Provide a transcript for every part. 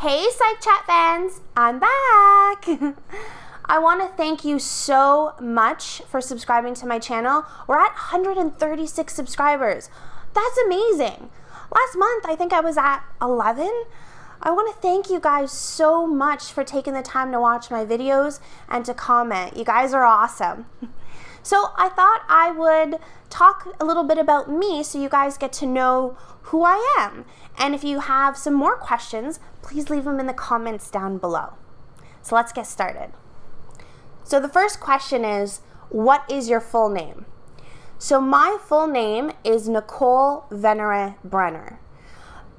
Hey Psych Chat fans, I'm back! I want to thank you so much for subscribing to my channel. We're at 136 subscribers. That's amazing. Last month, I think I was at 11. I want to thank you guys so much for taking the time to watch my videos and to comment. You guys are awesome. So I thought I would talk a little bit about me so you guys get to know who I am. And if you have some more questions, please leave them in the comments down below. So let's get started. So the first question is, what is your full name? So my full name is Nicole Venere Brenner,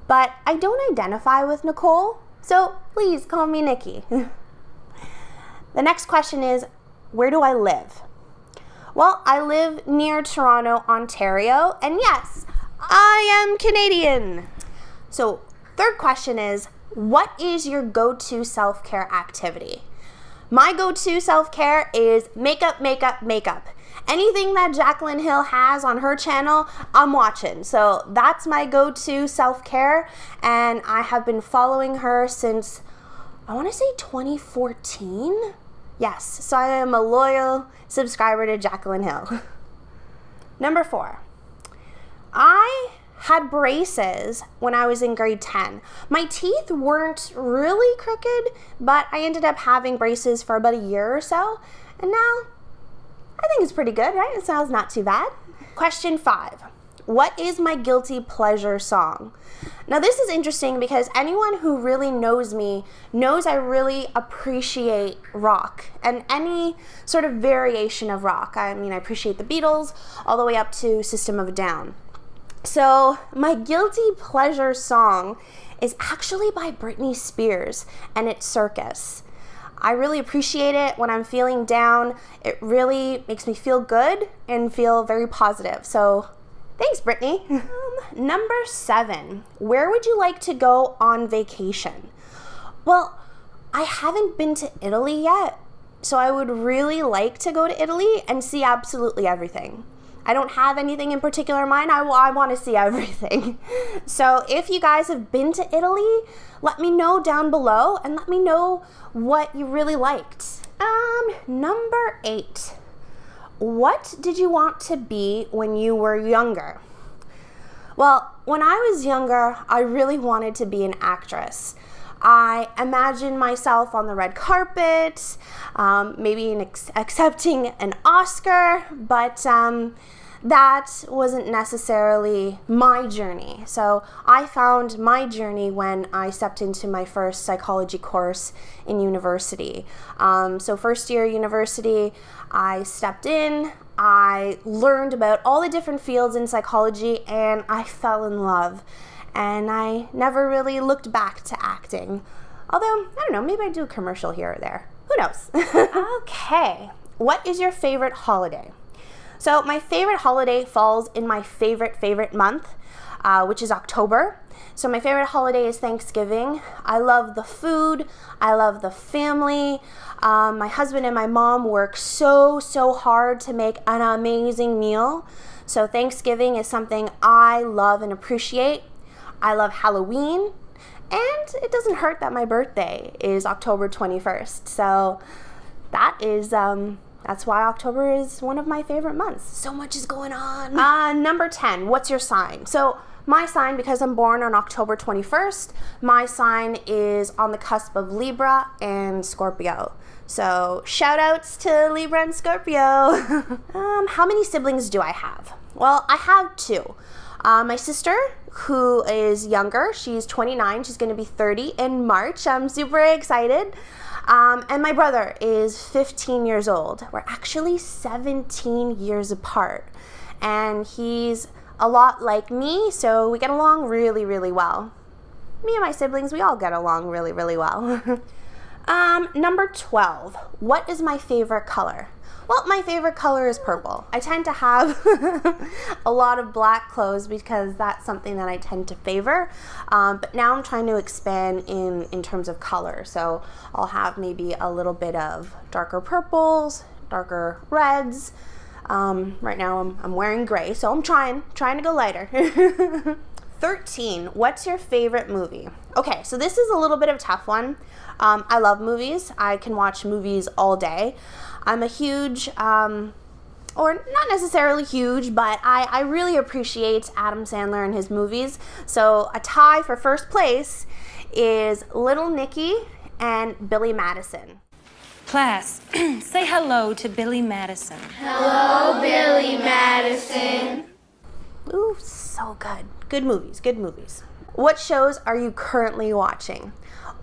but I don't identify with Nicole, so please call me Nikki. The next question is, where do I live? Well, I live near Toronto, Ontario, and yes, I am Canadian. So third question is, what is your go-to self-care activity? My go-to self-care is makeup, makeup, makeup. Anything that Jaclyn Hill has on her channel, I'm watching. So that's my go-to self-care, and I have been following her since, I want to say 2014? Yes, so I am a loyal subscriber to Jaclyn Hill. Number 4, I had braces when I was in grade 10. My teeth weren't really crooked, but I ended up having braces for about a year or so, and now I think it's pretty good, right? It sounds not too bad. Question 5, what is my guilty pleasure song? Now this is interesting because anyone who really knows me knows I really appreciate rock and any sort of variation of rock. I mean, I appreciate the Beatles all the way up to System of a Down. So my guilty pleasure song is actually by Britney Spears, and it's Circus. I really appreciate it when I'm feeling down. It really makes me feel good and feel very positive. So thanks, Britney. Number 7, where would you like to go on vacation? Well, I haven't been to Italy yet, so I would really like to go to Italy and see absolutely everything. I don't have anything in particular in mind. I want to see everything. So if you guys have been to Italy, let me know down below and let me know what you really liked. Number 8. What did you want to be when you were younger? Well, when I was younger, I really wanted to be an actress. I imagined myself on the red carpet, maybe accepting an Oscar, but that wasn't necessarily my journey. So I found my journey when I stepped into my first psychology course in university. So first year university, I stepped in, I learned about all the different fields in psychology, and I fell in love. And I never really looked back to acting. Although, I don't know, maybe I do a commercial here or there. Who knows? Okay, what is your favorite holiday? So my favorite holiday falls in my favorite month, which is October. So my favorite holiday is Thanksgiving. I love the food. I love the family. My husband and my mom work so hard to make an amazing meal. So Thanksgiving is something I love and appreciate. I love Halloween, and it doesn't hurt that my birthday is October 21st. So that is, that's why October is one of my favorite months. So much is going on. Number 10, what's your sign? So my sign, because I'm born on October 21st, my sign is on the cusp of Libra and Scorpio. So shout outs to Libra and Scorpio. How many siblings do I have? Well, I have 2. My sister, who is younger, she's 29, she's going to be 30 in March. I'm super excited. And my brother is 15 years old. We're actually 17 years apart. And he's a lot like me, so we get along really well. Me and my siblings, we all get along really well. Number 12, what is my favorite color? Well, my favorite color is purple. I tend to have a lot of black clothes because that's something that I tend to favor. But now I'm trying to expand in terms of color. So I'll have maybe a little bit of darker purples, darker reds. Right now I'm wearing gray, so I'm trying to go lighter. 13, what's your favorite movie? Okay, so this is a little bit of a tough one. I love movies. I can watch movies all day. I'm a huge, or not necessarily huge, but I really appreciate Adam Sandler and his movies. So a tie for first place is Little Nicky and Billy Madison. Class, say hello to Billy Madison. Hello, Billy Madison. Ooh, so good. Good movies, good movies. What shows are you currently watching?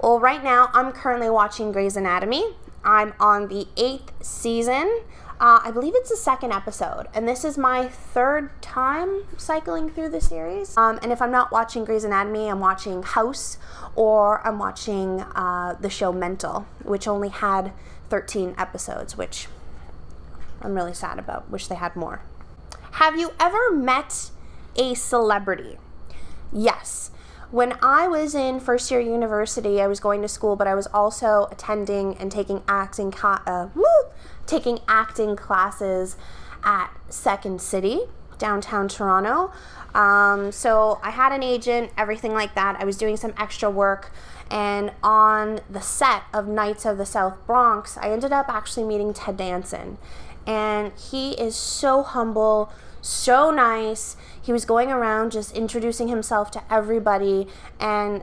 Well, right now I'm currently watching Grey's Anatomy. I'm on the 8th season. I believe it's the 2nd episode, and this is my 3rd time cycling through the series. And if I'm not watching Grey's Anatomy, I'm watching House, or I'm watching the show Mental, which only had 13 episodes, which I'm really sad about. Wish they had more. Have you ever met a celebrity? Yes. When I was in first year university, I was going to school, but I was also attending and taking acting classes at Second City, downtown Toronto. So I had an agent, everything like that. I was doing some extra work, and on the set of Knights of the South Bronx, I ended up actually meeting Ted Danson, and he is so humble, so nice. He was going around just introducing himself to everybody, and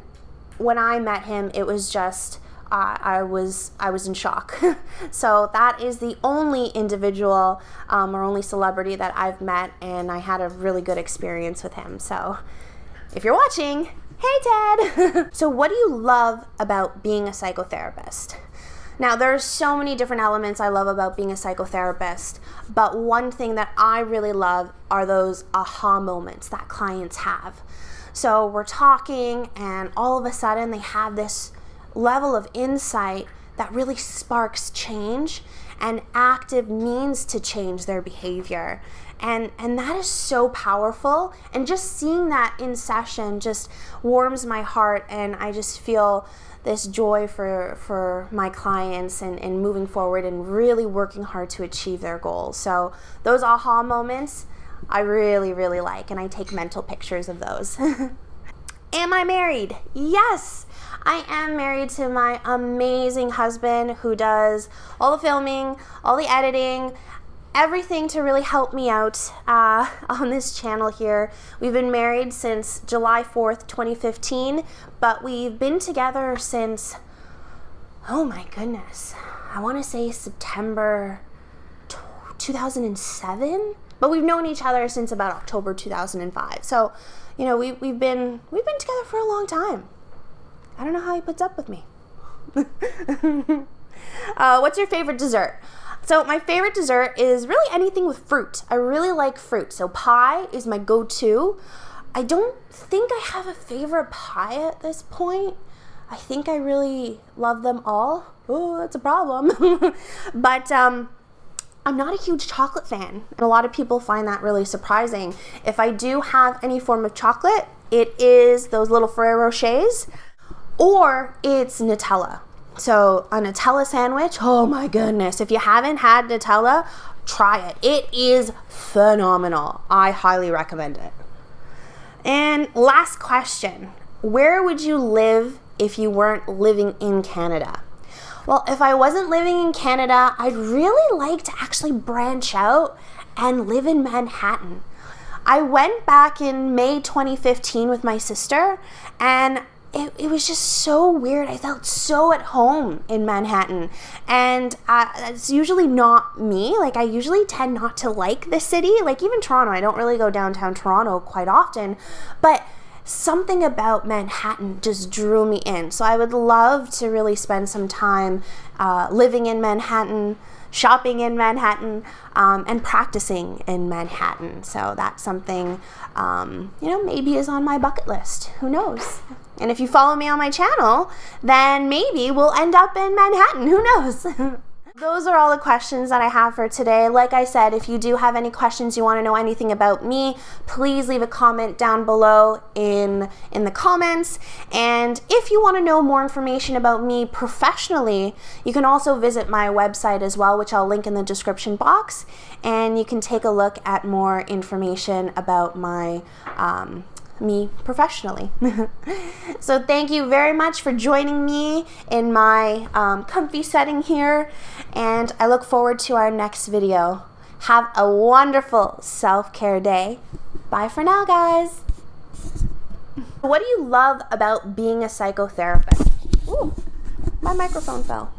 when I met him, it was just I was in shock. So that is the only individual or only celebrity that I've met, and I had a really good experience with him. So if you're watching, hey Ted! So what do you love about being a psychotherapist? Now, there's so many different elements I love about being a psychotherapist, but one thing that I really love are those aha moments that clients have. So we're talking, and all of a sudden they have this level of insight that really sparks change and active means to change their behavior. And that is so powerful. And just seeing that in session just warms my heart, and I just feel this joy for my clients and moving forward and really working hard to achieve their goals. So those aha moments I really, really like, and I take mental pictures of those. Am I married? Yes, I am married to my amazing husband who does all the filming, all the editing, everything to really help me out on this channel here. We've been married since July 4th, 2015, but we've been together since, oh my goodness, I want to say September 2007, but we've known each other since about October 2005. So, you know, we've been together for a long time. I don't know how he puts up with me. What's your favorite dessert? So my favorite dessert is really anything with fruit. I really like fruit. So pie is my go-to. I don't think I have a favorite pie at this point. I think I really love them all. Oh, that's a problem. But I'm not a huge chocolate fan, and a lot of people find that really surprising. If I do have any form of chocolate, it is those little Ferrero Rochers, or it's Nutella. So a Nutella sandwich, oh my goodness. If you haven't had Nutella, try it. It is phenomenal. I highly recommend it. And last question, where would you live if you weren't living in Canada? Well, if I wasn't living in Canada, I'd really like to actually branch out and live in Manhattan. I went back in May 2015 with my sister, and it was just so weird. I felt so at home in Manhattan, and it's usually not me. Like, I usually tend not to like the city. Like, even Toronto, I don't really go downtown Toronto quite often, but something about Manhattan just drew me in. So I would love to really spend some time living in Manhattan, shopping in Manhattan, and practicing in Manhattan. So that's something, maybe is on my bucket list. Who knows? And if you follow me on my channel, then maybe we'll end up in Manhattan. Who knows? Those are all the questions that I have for today. Like I said, if you do have any questions, you want to know anything about me, please leave a comment down below in the comments. And if you want to know more information about me professionally, you can also visit my website as well, which I'll link in the description box. And you can take a look at more information about my me professionally. So thank you very much for joining me in my comfy setting here, and I look forward to our next video. Have a wonderful self-care day. Bye for now, guys. What do you love about being a psychotherapist? Ooh, my microphone fell.